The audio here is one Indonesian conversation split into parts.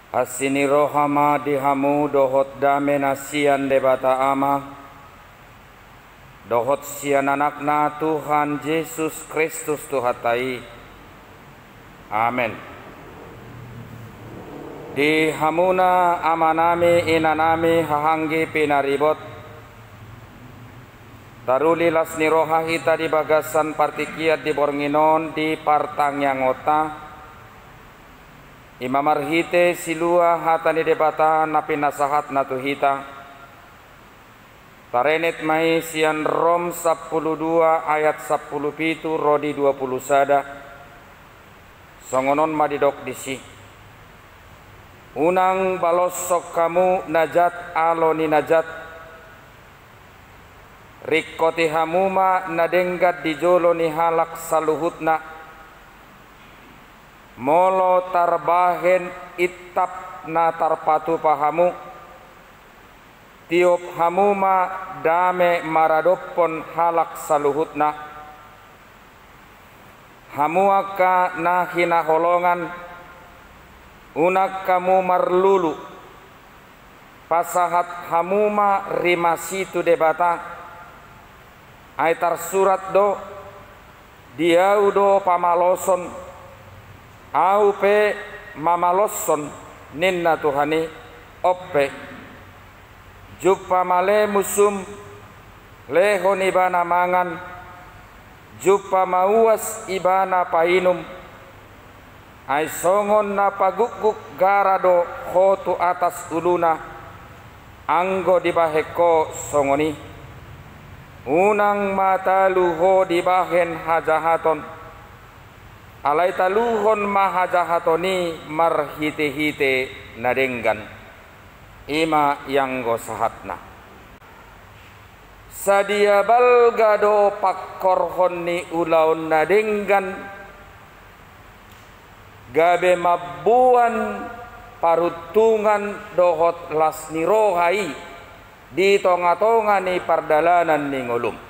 Asini rohama dihamu dohot dame nasian debata ama dohot sian anakna Tuhan Yesus Kristus Tuhatai. Amin. Di hamuna amanami inanami hahanggi pinaribot taruli lasni roha hita di bagasan partikiat di bornginon di partang yang ota imamarhite silua hatani debata napi nasahat natuhita tarenet mai sian Rom 12 ayat 17 rodi 20 sada songonon madidok disi unang balosok kamu najat aloni najat rikoti hamuma nadenggat dijolo ni halak saluhutna molo tarbahen itap na tarpatu pahamu tiup hamuma dame maradopon halak saluhutna hamuaka na hinaholongan unak kamu marlulu pasahat hamuma rimasitu debata aitar surat do diaudo pamaloson au pe mamalosson ninna Tuhani oppe juppa male musum lehon ibana mangan juppa mauas ibana painum ai songon na pagukguk garado hotu atas uluna anggo dibaheko songoni unang mata luho dibahen hajahaton alai taluhon mahajahatoni marhite-hite nadenggan ima yang gosahatna sadia balgado pakkorhon ni ulaun nadenggan gabe mabuan parutungan dohot lasni rohai di tonga-tonga ni pardalanan ni ngolum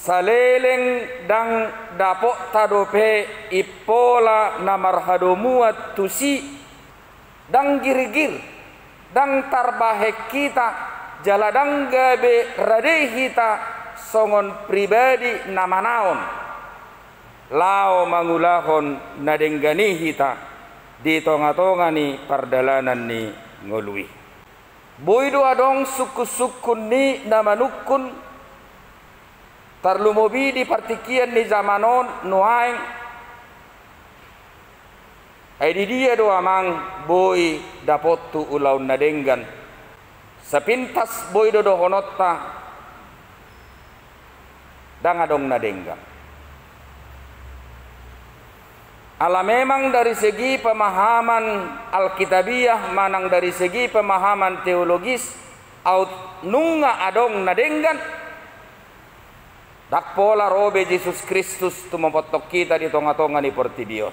saleleng dang dapok tadope ipola namarhadomuat tusi dang girgir dang tarbahek kita jaladang gabe rade hita songon pribadi namanaon lao mangulahon nadenggani hita di tonga-tonga ni pardalanan ni ngolui boido adong suku-sukun ni namanukun tarlumobi di partikian ni zamanon nuaing ai di dia do amang boy dapot tu ulaun nadenggan sepintas boy do honotta dangadong nadenggan ala memang dari segi pemahaman alkitabiyah manang dari segi pemahaman teologis au nunga adong nadenggan dak pola robe Yesus Kristus tu mempotok kita di tonga-tonga ni pertibion.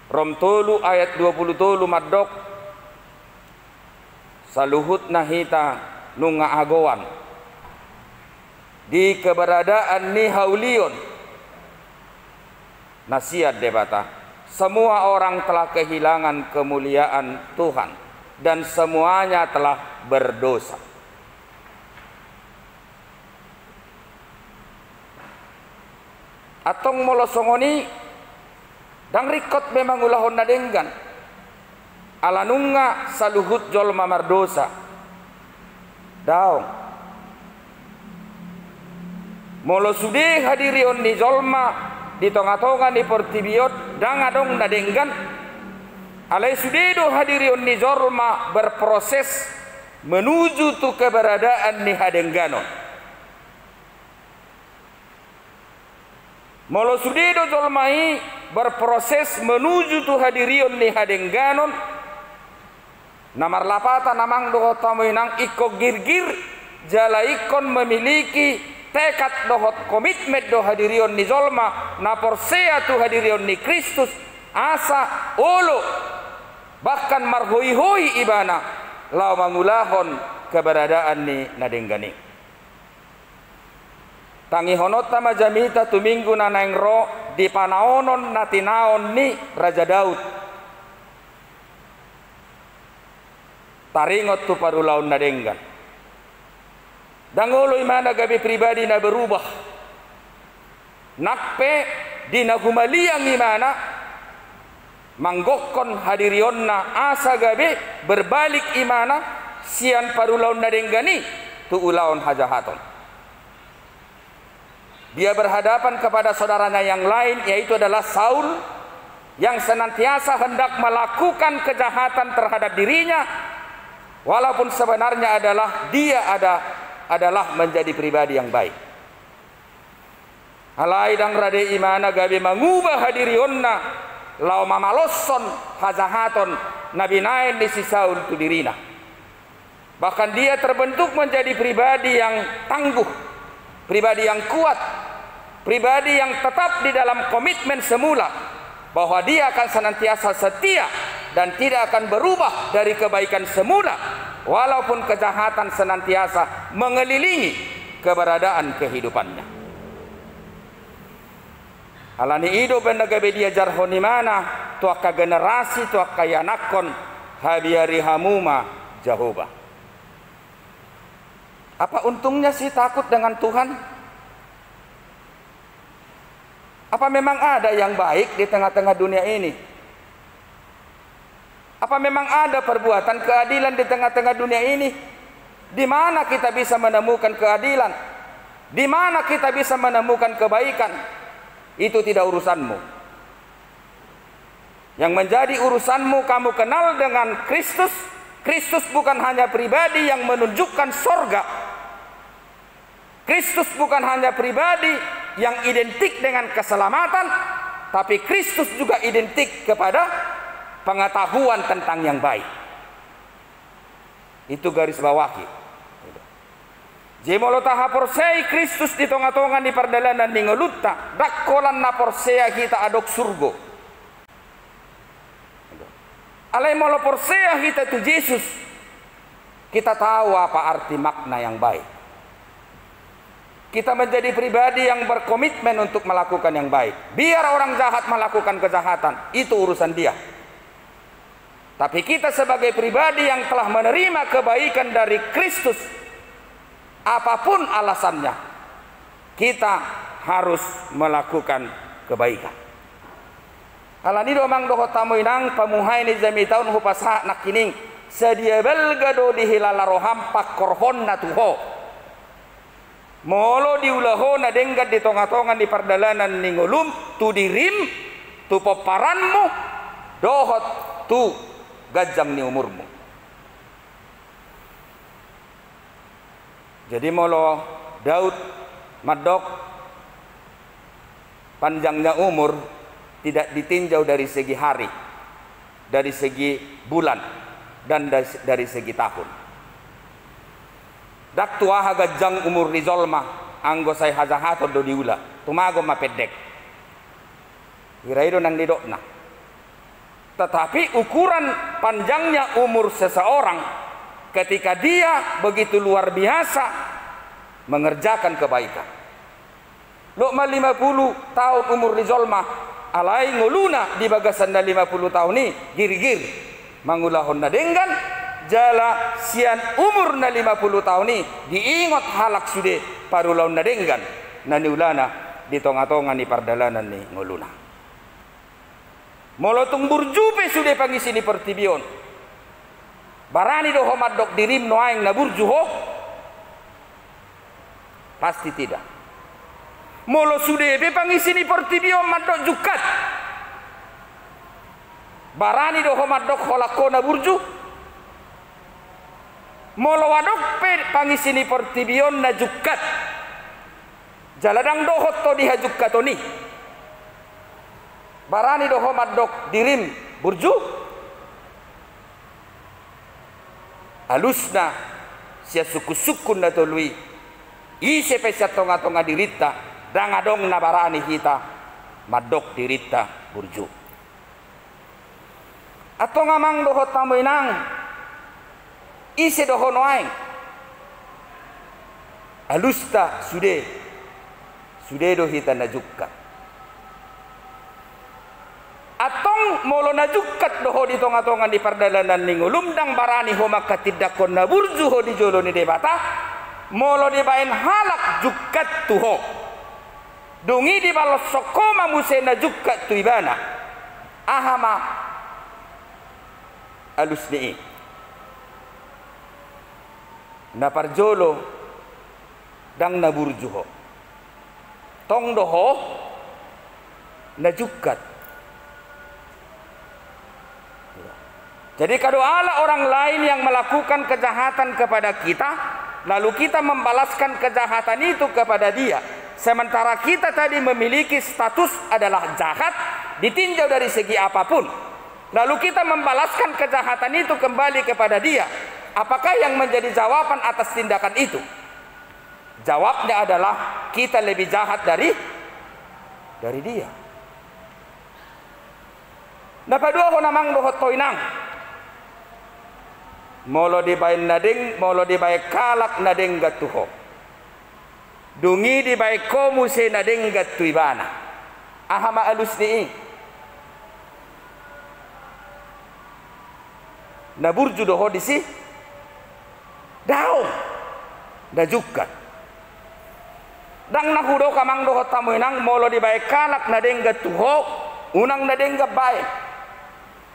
Rom tolu ayat 20 tolu madok saluhut nahita nunga agowan di keberadaan ni haulion nasihat debata semua orang telah kehilangan kemuliaan Tuhan dan semuanya telah berdosa. Atong molosongoni dang rikot memang ulahon nadenggan alanunga saluhut jolma mardosa daong molo sude hadirion ni jolma di tonga-tonga ni pertibiot dang adong nadenggan alai sude do hadirion ni jolma berproses menuju tu keberadaan ni hadengganon molo sudedo jolmai berproses menuju tu hadirion ni hadengganon namar lapata namang dohot tamuinang iko girgir jala ikon memiliki tekad dohot komitmen do hadirion ni jolma na porsea tu hadirion ni Kristus asa olo bahkan marhoi-hoi ibana lau mangulahon keberadaan ni nadenggani tangi honota majamita tuminggu nanaeng ro di panaonon natinaon ni Raja Daud taringot tu parulaun nadenggan dangolo imana gabi pribadi na berubah nakpe di nagumaliang imana manggokon hadirionna asa gabe berbalik imana sian parulaun nadenggani tu ulaun hajahaton. Dia berhadapan kepada saudaranya yang lain, yaitu adalah Saul, yang senantiasa hendak melakukan kejahatan terhadap dirinya, walaupun sebenarnya dia adalah menjadi pribadi yang baik. Halai dang rade imana gabe mengubah hadirionna lau mamalosson hajahaton nabi nain di si Saul tu dirina. Bahkan dia terbentuk menjadi pribadi yang tangguh, pribadi yang kuat, pribadi yang tetap di dalam komitmen semula bahwa dia akan senantiasa setia dan tidak akan berubah dari kebaikan semula walaupun kejahatan senantiasa mengelilingi keberadaan kehidupannya. Alani hidup nagabe dia jarhoni mana tuaka generasi tuaka yanakon habiari hamuma Jehovah. Apa untungnya sih takut dengan Tuhan? Apa memang ada yang baik di tengah-tengah dunia ini? Apa memang ada perbuatan keadilan di tengah-tengah dunia ini? Di mana kita bisa menemukan keadilan? Di mana kita bisa menemukan kebaikan? Itu tidak urusanmu. Yang menjadi urusanmu, kamu kenal dengan Kristus. Kristus bukan hanya pribadi yang menunjukkan sorga. Kristus bukan hanya pribadi yang identik dengan keselamatan, tapi Kristus juga identik kepada pengetahuan tentang yang baik. Itu garis bawahi. Jemolo taha porsei Kristus di tonga-tonga di perdalanan di ngelutta, dakkolan na porsea kita adok surgo. Alai molo porsea kita itu Yesus, kita tahu apa arti makna yang baik. Kita menjadi pribadi yang berkomitmen untuk melakukan yang baik. Biar orang jahat melakukan kejahatan, itu urusan dia. Tapi kita sebagai pribadi yang telah menerima kebaikan dari Kristus, apapun alasannya, kita harus melakukan kebaikan. Alani domang doho tamu inang pamuhai ni jami taun hupasa nakining sedia belgado di hilala roham pakorhon natuho. Molo diulaho na denggat di tonga-tongan di perdalanan ningulum tu dirim tu peparanmu dohot tu gajang ni umurmu. Jadi molo Daud madok panjangnya umur tidak ditinjau dari segi hari, dari segi bulan, dan dari segi tahun. Dak tua hagajang umur rizolma anggo say hazahato do diula tumago mapedek iraido nang didokna. Tetapi ukuran panjangnya umur seseorang ketika dia begitu luar biasa mengerjakan kebaikan. Lokma 50 tahun umur rizolma alai nguluna di bagasan da 50 tahun ni gir-gir mangulahon na denggan jala sian umur na 50 tahun ni diingot halak sude parulaun na denggan na niulana di tonga-tonga ni pardalanan ni nguluna. Molotung burjupe sude pangisi ni pertibion. Barani do homadok dirim noaing na burjuho? Pasti tidak. Molo sude be pangisi ni pertibion madok jukat. Barani do homadok holako na burju? Molo wadok pe pangisini pertibion na jukat jaladang dohot to diha jukatoni barani doho madok dirim burju alusna sia suku-sukun na tolui ise pe sia tonga-tonga dirita dangadong na barani kita madok dirita burju atau ngamang doho tamuinang ise doho noaing alusta sude sudedo hita najukkat atong molo najukkat doho di tonga-tongan di pardalanan ningulum dang barani ho maka tidakon naburju ho di jolo ni debata molo di bain halak jukkat tuho dungi di balos sokoma muse najukkat tu ibana ahama alusni na parjolo dang naburju ho tong doho najukkat. Jadi kalau ada orang lain yang melakukan kejahatan kepada kita, lalu kita membalaskan kejahatan itu kepada dia, sementara kita tadi memiliki status adalah jahat, ditinjau dari segi apapun, lalu kita membalaskan kejahatan itu kembali kepada dia, apakah yang menjadi jawaban atas tindakan itu? Jawabnya adalah kita lebih jahat dari dia. Napadua ho namang dohot toinang. Molo di baik nadeng, molo di baik kalak nadeng gatuho. Dungi di baik komu se nadeng gatu ibana. Ahama alus ni. Naburju doho di si. Daun. Dajukat. Dang nahudo kamang doho tamuinang molo di baik kalak nadeng gatuho. Unang nadeng gabaik.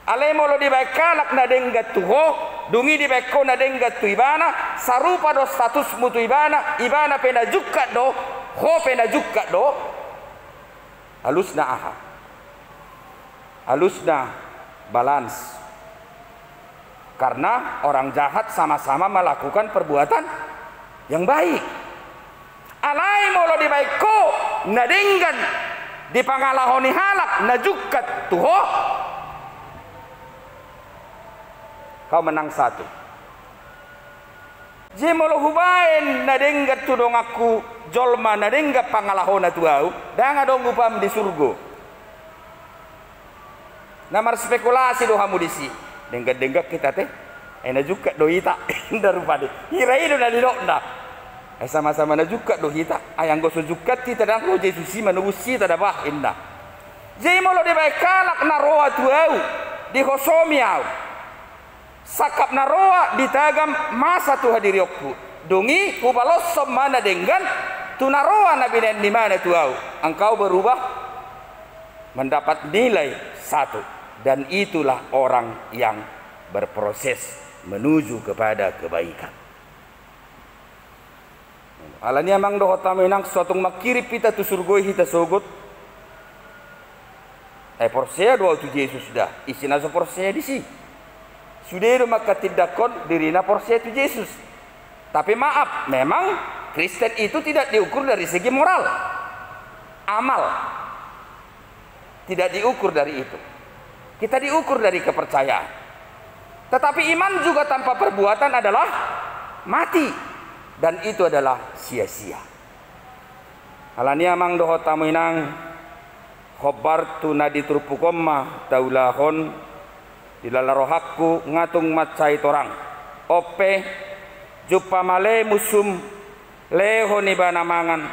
Alai molo di baik kalak nadeng gatuho, dungi di baik ko nadeng gatu ibana, sarupa do status mutu ibana pena jukka do, ho pena jukka do, halusna aha, halusna balance. Karena orang jahat sama-sama melakukan perbuatan yang baik. Alai molo di baik ko nadenggan di pangalahoni halak najukkat tuho. Kau menang satu. Jemolo hubain nadenggat tudong aku jolma nadenggat pangalahona tuau dang adong upam di surgo. Namar spekulasi do hamu disi. Denggat kita teh ena juga do hita inda rupade. Hira itu na dilokna. Sama-sama na juga do hita. Ayang go sujukat kita dang ko Jesus si manusi tada bah inda. Jemolo de baik kalak na roa tuau di hosomiau. Sakap naroa ditagam masa tu hadiriokku dungi kubalos mana dengan tu naroa nabi dan di mana tuau engkau berubah mendapat nilai satu dan itulah orang yang berproses menuju kepada kebaikan. Alanya mang doh tamenang suatu makiri pita tu surgoi hita sogot porsea doa tu Yesus sudah isina so porsea di si sudah maka tidakon dirina porsea tu Yesus. Tapi maaf, memang Kristen itu tidak diukur dari segi moral, amal tidak diukur dari itu. Kita diukur dari kepercayaan. Tetapi iman juga tanpa perbuatan adalah mati dan itu adalah sia-sia. Alania mang doho taminang khobar tu nadi turpukomma taulahon dilalarohakku ngatung macai torang ope jupa male musum leho ni bana mangan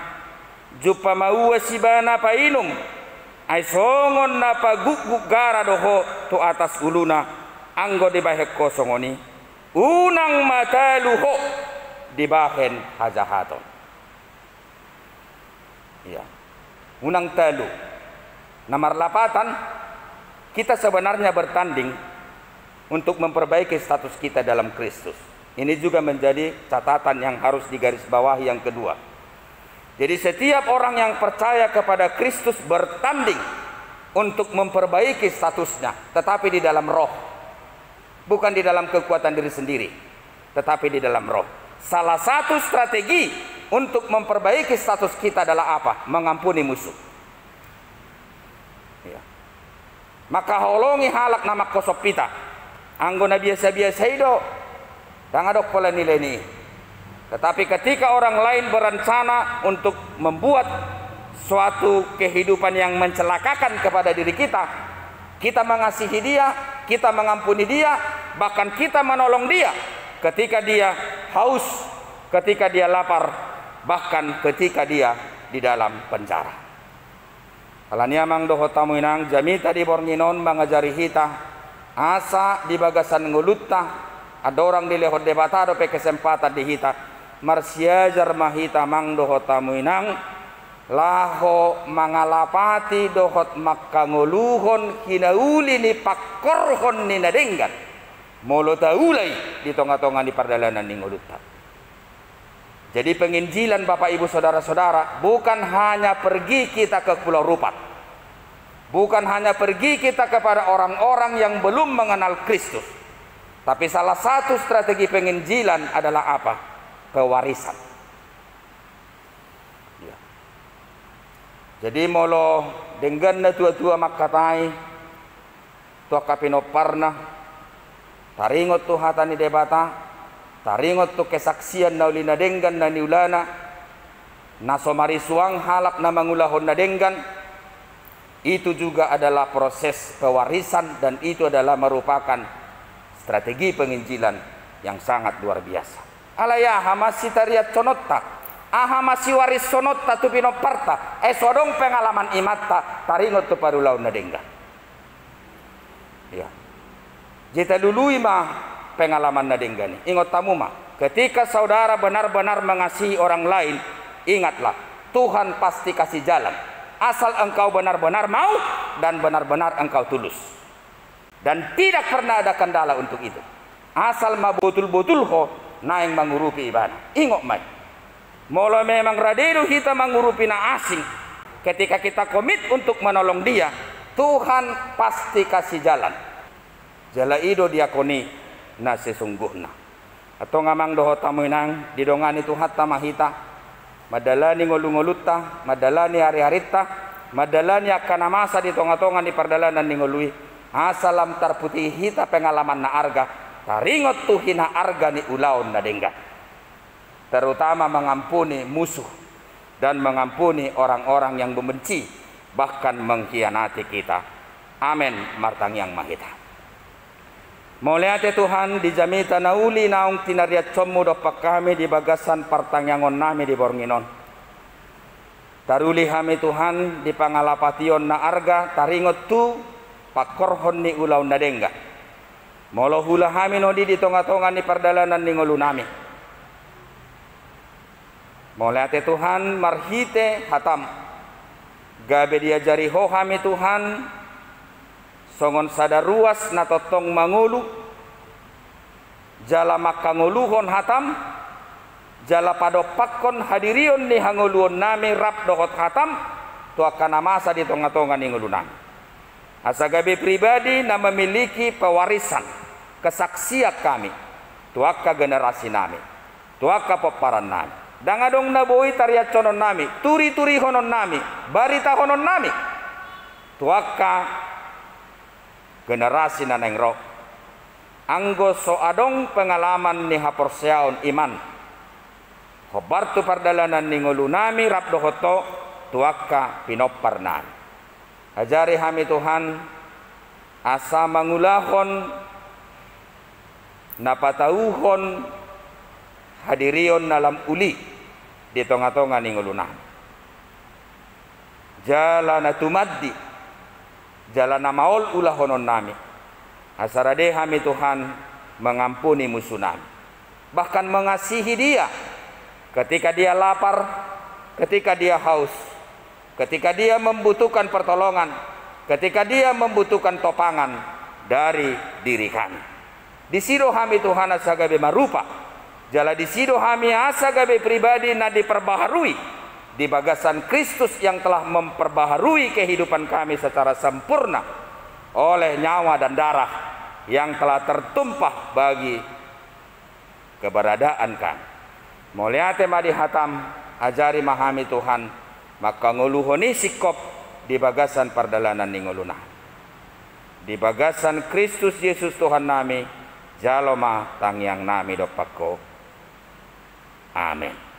jupa maua si bana painum ai songon na pagugug gara doho tu atas uluna anggo di bahek kosongoni unang mataluho di bahen hajahaton. Ya, unang talu nomor 8 kita sebenarnya bertanding untuk memperbaiki status kita dalam Kristus. Ini juga menjadi catatan yang harus digarisbawahi yang kedua. Jadi setiap orang yang percaya kepada Kristus bertanding untuk memperbaiki statusnya, tetapi di dalam roh. Bukan di dalam kekuatan diri sendiri, tetapi di dalam roh. Salah satu strategi untuk memperbaiki status kita adalah apa? Mengampuni musuh. Ya. Maka holongi halak nama kosopita. Anggona biasa-biasa itu dangadok pola nilai ini. Tetapi ketika orang lain berencana untuk membuat suatu kehidupan yang mencelakakan kepada diri kita, kita mengasihi dia, kita mengampuni dia, bahkan kita menolong dia ketika dia haus, ketika dia lapar, bahkan ketika dia di dalam penjara. Kalania mang doho tamu inang jamita di bornginon mengajari hita asa di bagasan ngulutta ada orang di lehot debatado pe kesempatan di hita marsiajar mahita mang doho tamu inang laho mangalapati dohot makkanguluhon hinauli ni pakkorhon ni nadenggan molo taulai di tonga-tonga di pardalanan ni ngulutta. Jadi penginjilan Bapak Ibu Saudara-saudara bukan hanya pergi kita ke Pulau Rupat, bukan hanya pergi kita kepada orang-orang yang belum mengenal Kristus, tapi salah satu strategi penginjilan adalah apa? Pewarisan. Ya. Jadi molo dengan tua-tua makatai tua kapino parna taringot tu hatani debata taringot tu kesaksian na uli nadenggan na niulana nasomari suang halak na mangulahon nadenggan. Itu juga adalah proses pewarisan dan itu adalah merupakan strategi penginjilan yang sangat luar biasa. Alaya hamasi tariat sonotta ahamasi waris sonotta tu pinoparta sodong pengalaman imatta taringot tu parulaon nadenggan. Ya. Jita dului mah pengalaman nadenggani. Ingat tamu mah, ketika saudara benar-benar mengasihi orang lain, ingatlah Tuhan pasti kasih jalan. Asal engkau benar-benar mau dan benar-benar engkau tulus. Dan tidak pernah ada kendala untuk itu. Asal mah betul-betul ho naing mengurupi ibadah. Ingat mai. Molo memang raderu kita mengurupi na asing. Ketika kita komit untuk menolong dia, Tuhan pasti kasih jalan. Jala ido diakoni na sesungguhna atau ngamang doho tamu inang didongani Tuhan tamahita madalani ngolu-ngolutta madalani hari-harita madalani akan masa di tonga-tonga di pardalanan ni ngolui asalam tarputih hita pengalaman na arga taringot tuhina arga ni ulaon na dengga terutama mengampuni musuh dan mengampuni orang-orang yang membenci bahkan mengkhianati kita. Amin martang yang mahita. Moliate Tuhan di jamita nauli naung tinariat comu dopak kami di bagasan partangyangon nami di Bornginon. Taruli kami Tuhan di pangalapation na arga taringot tu pakorhon ni ulaw na dengga. Molo hula kami nodi di tonga-tonga ni pardalanan ni ngulu nami. Moliate Tuhan marhite hatam. Gabe diajari ho kami Tuhan songon sada ruas na totong mangulu jala makanguluhon hatam jala padopakkon hadirion ni hanguluon nami rap dohot hatam tu akan masa di tonga-tonga ni ngulu nami. Asa gabe pribadi na memiliki pewarisan kesaksian kami tu akka generasi nami tu akka peparan nami dangadong naboi tariat conon nami turi-turi honon nami barita honon nami tu akka generasi naneng roh anggo so adong pengalaman ni haporseaon iman hobar tu pardalanan ni ngulu nami rap dohoto tuaka pinoparnan ajari hami Tuhan asa mangulahon napatauhon hadirion dalam uli di tonga-tonga ni ngulu nami jalan tumaddi jalan maol ulah honon nami asarade kami Tuhan mengampuni musuh nami bahkan mengasihi dia ketika dia lapar ketika dia haus ketika dia membutuhkan pertolongan ketika dia membutuhkan topangan dari diri kami di sido kami Tuhan asagabe marupa jala di sido kami asagabe pribadi na diperbaharui di bagasan Kristus yang telah memperbaharui kehidupan kami secara sempurna oleh nyawa dan darah yang telah tertumpah bagi keberadaan kami. Moliate madi hatam ajari mahami Tuhan maka nguluhoni sikop di bagasan pardalanan ni nguluna. Di bagasan Kristus Yesus Tuhan nami jaloma tangyang nami dopako. Amin.